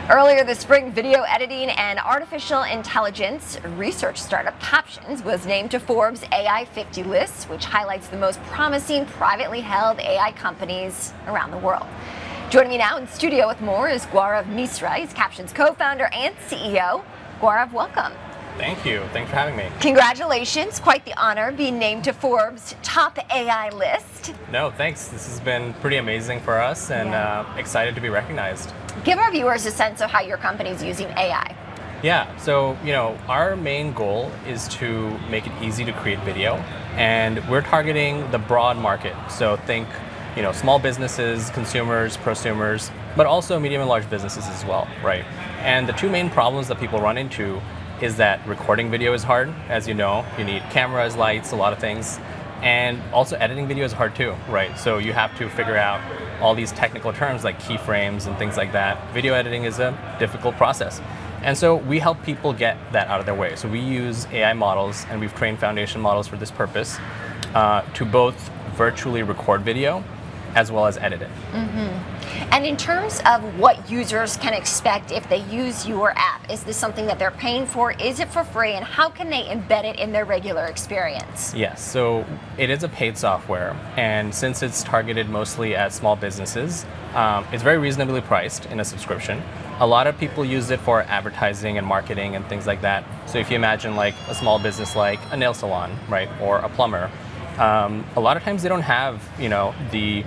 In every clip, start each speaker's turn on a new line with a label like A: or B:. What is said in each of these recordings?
A: Earlier this spring, video editing and artificial intelligence research startup Captions was named to Forbes AI 50 list, which highlights the most promising privately held AI companies around the world. Joining me now in studio with more is Gaurav Misra. He's Captions co-founder and CEO. Gaurav, welcome.
B: Thank you. Thanks for having me.
A: Congratulations. Quite the honor being named to Forbes' top AI list.
B: No, thanks. This has been pretty amazing for us and excited to be recognized.
A: Give our viewers a sense of how your company is using AI.
B: Yeah, so our main goal is to make it easy to create video, and we're targeting the broad market. So think small businesses, consumers, prosumers, but also medium and large businesses as well, right? And the two main problems that people run into is that recording video is hard. As you know, you need cameras, lights, a lot of things. And also editing video is hard too, right? So you have to figure out all these technical terms like keyframes and things like that. Video editing is a difficult process. And so we help people get that out of their way. So we use AI models, and we've trained foundation models for this purpose, to both virtually record video as well as edit it.
A: And in terms of what users can expect if they use your app, is this something that they're paying for? Is it for free? And how can they embed it in their regular experience?
B: Yes, so it is a paid software. And since it's targeted mostly at small businesses, it's very reasonably priced in a subscription. A lot of people use it for advertising and marketing and things like that. So if you imagine like a small business like a nail salon, right, or a plumber, a lot of times they don't have, the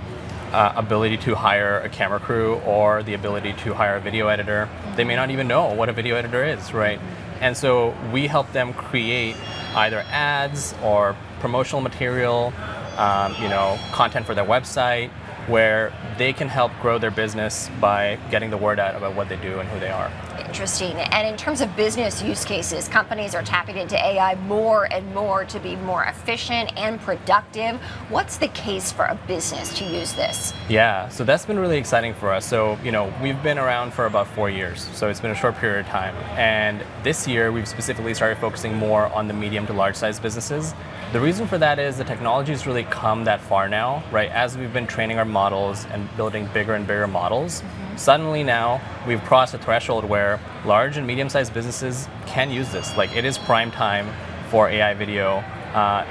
B: ability to hire a camera crew or the ability to hire a video editor. They may not even know what a video editor is, right? And so we help them create either ads or promotional material, content for their website, where they can help grow their business by getting the word out about what they do and who they are.
A: Interesting. And in terms of business use cases, companies are tapping into AI more and more to be more efficient and productive. What's the case for a business to use this?
B: Yeah, so that's been really exciting for us. So, we've been around for about 4 years, so it's been a short period of time. And this year, we've specifically started focusing more on the medium to large size businesses. The reason for that is the technology has really come that far now, right? As we've been training our models and building bigger and bigger models, suddenly now we've crossed a threshold where large and medium-sized businesses can use this. Like, it is prime time for AI video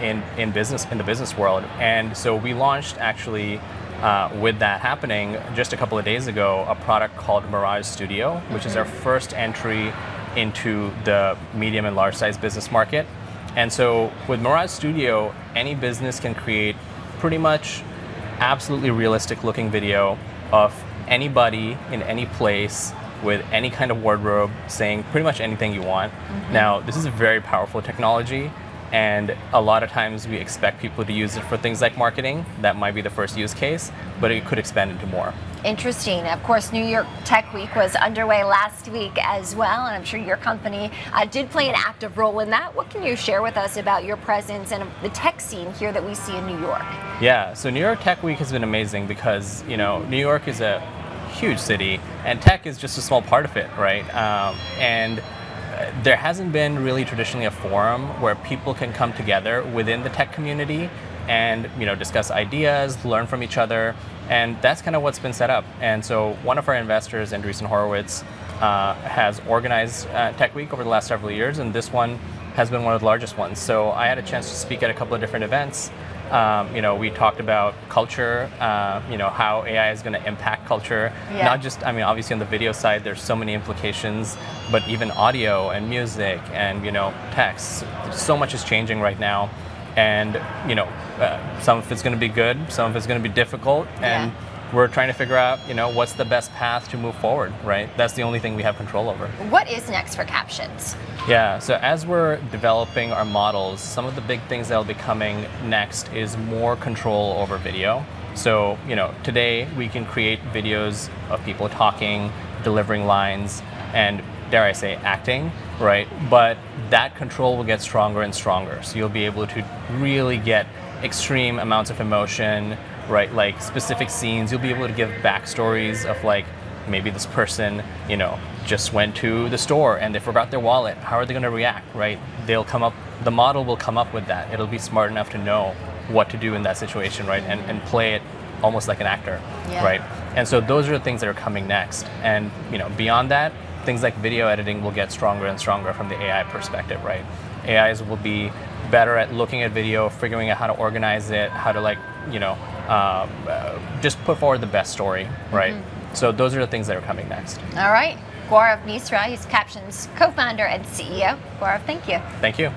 B: in the business world. And so we launched actually with that happening just a couple of days ago, a product called Mirage Studio, which is our first entry into the medium and large size business market. And so with Mirage Studio, any business can create pretty much absolutely realistic looking video of anybody in any place with any kind of wardrobe saying pretty much anything you want. Now, this is a very powerful technology, and a lot of times we expect people to use it for things like marketing. That might be the first use case, but it could expand into more.
A: Interesting. Of course, New York Tech Week was underway last week as well, and I'm sure your company did play an active role in that. What can you share with us about your presence and the tech scene here that we see in New York?
B: Yeah, so New York Tech Week has been amazing because, New York is a huge city, and tech is just a small part of it, right? And there hasn't been really traditionally a forum where people can come together within the tech community and discuss ideas, learn from each other, and that's kind of what's been set up. And so one of our investors, Andreessen Horowitz, has organized Tech Week over the last several years, and this one has been one of the largest ones. So I had a chance to speak at a couple of different events. We talked about culture, how AI is going to impact culture.
A: Yeah.
B: Not just, obviously on the video side, there's so many implications, but even audio and music and, text. So much is changing right now. And, some of it's going to be good, some of it's going to be difficult. And we're trying to figure out, what's the best path to move forward, right? That's the only thing we have control over.
A: What is next for Captions?
B: Yeah, so as we're developing our models, some of the big things that'll be coming next is more control over video. So, today we can create videos of people talking, delivering lines, and dare I say, acting, right? But that control will get stronger and stronger. So you'll be able to really get extreme amounts of emotion, right? Like specific scenes. You'll be able to give backstories of like, maybe this person, just went to the store and they forgot their wallet. How are they going to react, right? The model will come up with that. It'll be smart enough to know what to do in that situation, right? And play it almost like an actor, right? And so those are the things that are coming next. And beyond that, things like video editing will get stronger and stronger from the AI perspective, right? AIs will be better at looking at video, figuring out how to organize it, how to just put forward the best story, right? So those are the things that are coming next.
A: All right. Gaurav Misra, he's Captions co-founder and CEO. Gaurav, thank you.
B: Thank you.